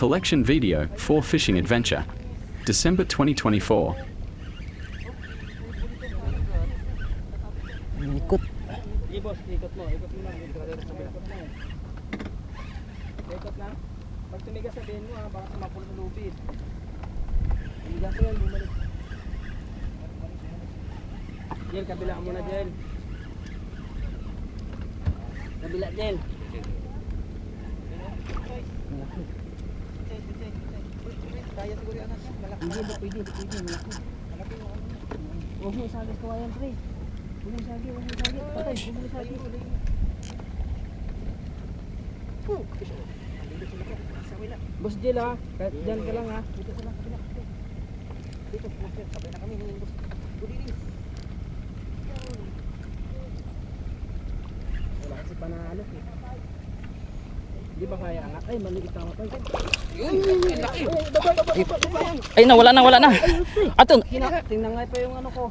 collection video for fishing adventure. December 2024. Ikot. Sige boss, ikot mo lang. Ikot lang. Pag tumigas sabihin mo ha, baka sumapul sa lubid. Tumigas yan, bumalik. Jel, kabila muna Jel. Kabila Jel. Kaya siguro yan natin. Hindi, pwede. Huwag mo isagis kawayan pre. Huwag mo isagis. Patay, huwag mo isagis. Boss Jel ha, dyan ka lang ha. Dito sa lang, kabila. Dito, sabay na kami. Budilis. Wala kasi panalo eh. Di ba kaya angat? Ay, maliit tama pa. Ay, wala na. Ato. Tingnan nga pa yung ano ko.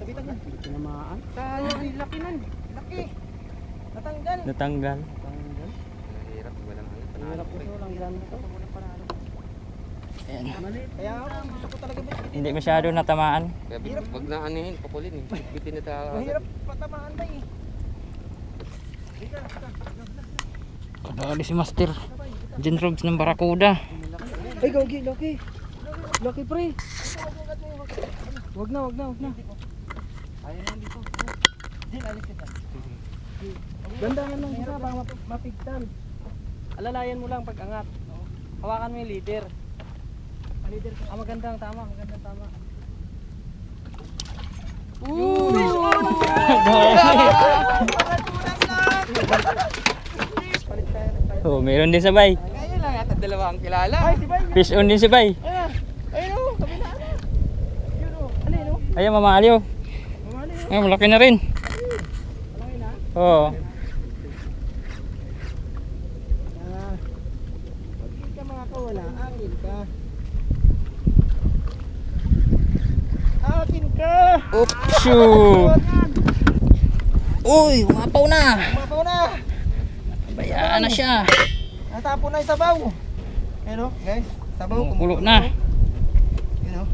Tabitan na. Tinamaan. Laki nan. Laki. Natanggal. Natanggal. Hirap ito lang yan. Ayan. Kaya gusto ko talaga bitin. Hindi masyado natamaan. Kaya wag na anihin, pakulin eh. Bitin na tayo. Mahirap patamaan na eh. Kadali si Master Jen Robs ng Barracuda. Ay, gagi, laki. Laki pre. Wag na. Ayun na dito. Din, alis kita. Gandahan lang isa para mapigtan. Alalayan mo lang pag angat. Hawakan mo yung leader. Magandang tama. Oh, meron din sabay. Ngayon lang yata dalawa ang kilala. Ay, si Bay. Fish on din sabay. Ayun o, kabila na. Yun o, alin o. Ayan, mamaliw. Mamali o. Ay, malaki na rin. Malaki na. Oo. Pagkin ka mga kawala, akin ka. Akin ka! Oops! Shoo! Uy, umapaw na. Umapaw na! Bayaan na siya. Natapon na yung sabaw. Ayun o, guys. Sabaw. Kumukulo na. Yun o.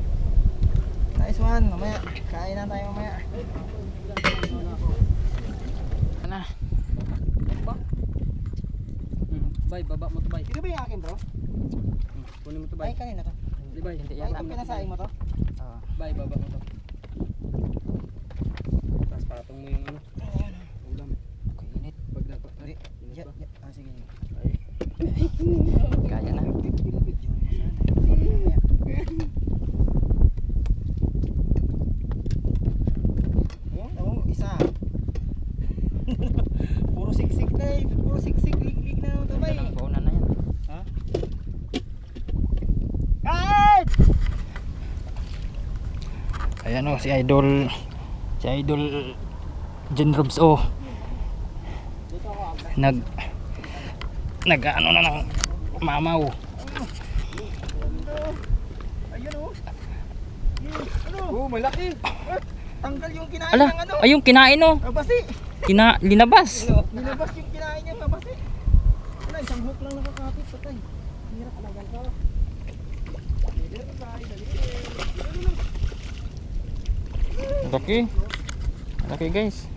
Nice one. Mamaya. Kain na tayo mamaya. Na. Bay, baba mo to bay. Ito ba yung akin bro? Kunin mo to bay. Ay, kanina to. Di bay, hindi yata. Ay, pinasaing mo to? Oo. Bay, baba mo to. Tapos patong mo yung ano. Ulam. Init. Pag dapat. Ay, init ba? Ah, sige. Kaya na. Oh, isa. Puro siksik na eh. Puro siksik. Lig-lig na ito bay. Ang baunan na yan. Ha? Kain! Ayan o, si Idol Jen Robs o. Nag-ano na ng mamaw. Ayun oh. Ano? Oh, malaki. Tanggal yung kinain Ala, ng ano. ay yung kinain o. Abasi. Linabas. Nilabas yung kinain niya, abasi. Wala, isang hook lang nakakapit. Patay. Hirap alagan ka. Laki. Laki guys.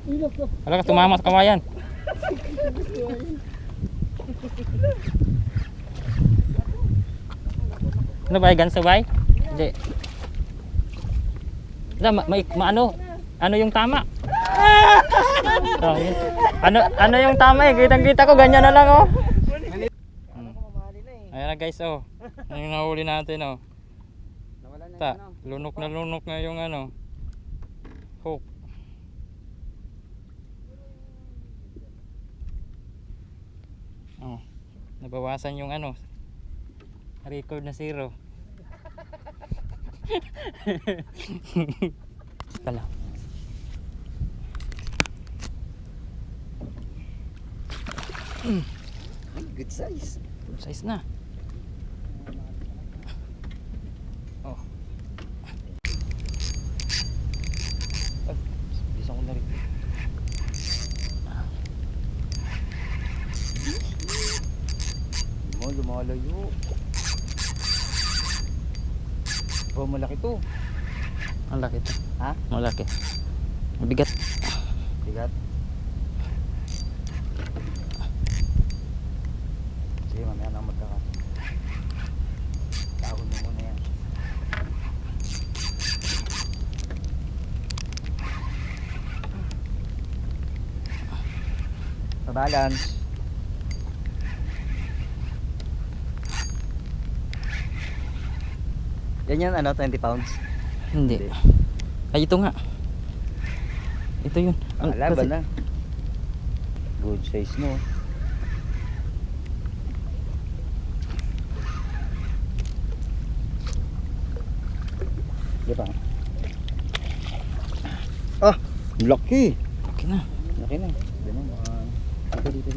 Wala ka tumama sa kawayan. Ano ba? Ganso ba? Hindi. Ano yung tama? Oh, yun. Ano yung tama eh? Kitang-kita ko ganyan na lang oh. Ayan na guys oh. Ano yung nahuli natin oh. Lunok na yung ano. Hook. Oh. Nabawasan yung ano. Record na 0. Kala. Good size. Good size na. Oh. Bisa ko na rin. lumalayo. Oh, malaki to. Malaki to. Ha? Malaki. Mabigat. Bigat. Sige, mamaya na magkaka. Tawag mo muna yan. Balance. Yan ano, 20 pounds. Hindi. Ay, ito nga. Ito yun. Laban na. Good size no. Di ba? Ah, laki. Okay na. Laki na. Ganun. Dito.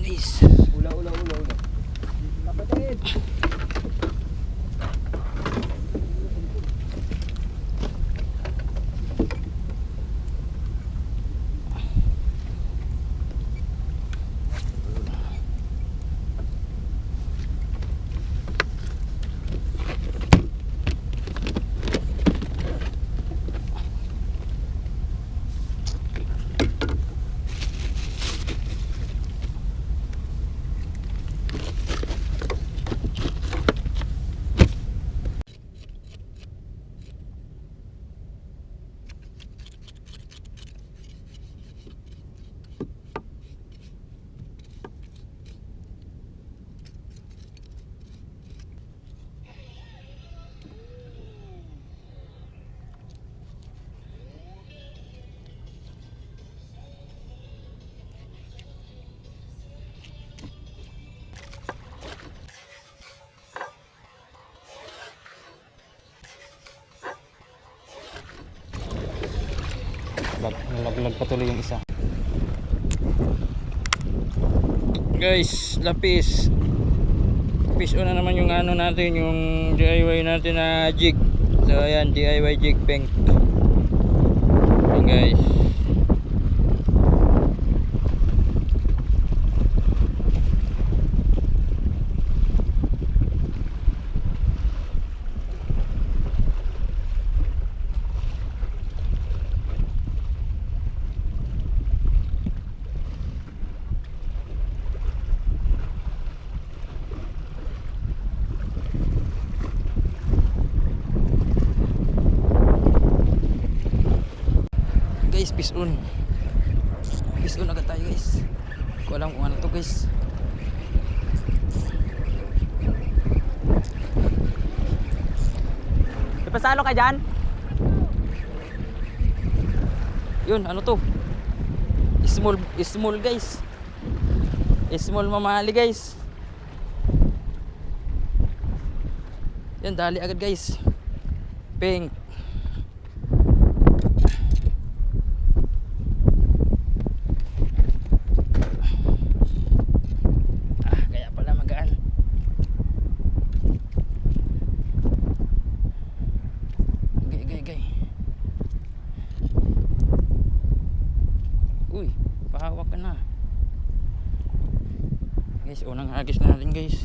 Guys. Ula. Kapatid. Nalaglag patuloy yung isa. Guys, lapis. Fish on na naman yung ano natin, yung DIY natin na jig. So ayan, DIY jig bank. Ayan guys. Guys, fish on agad tayo guys. Hindi ko alam kung ano to guys. Ipasalo ka dyan? Yun, ano to? Small guys. Small mamali guys. Yan, dali agad guys. Pink. Uy, pahawak ka na. Guys, unang hagis na natin guys.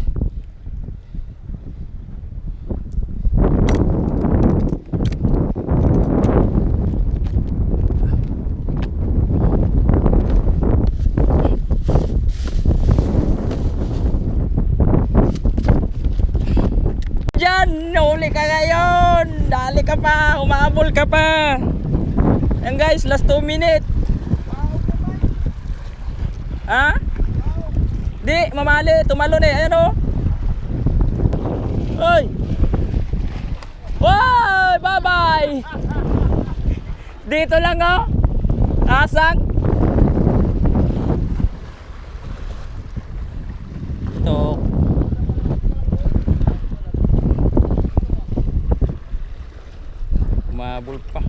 Diyan, nahuli ka ngayon. Dali ka pa, umabol ka pa. Yan guys, last 2 minutes. Ha? Di, mamali, tumalon eh, ayan o. Oy! Oy! Bye-bye! Dito lang o. Asang? Ito. Umabol pa.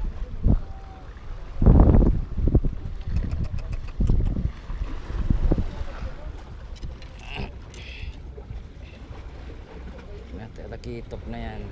Nakitok na yan.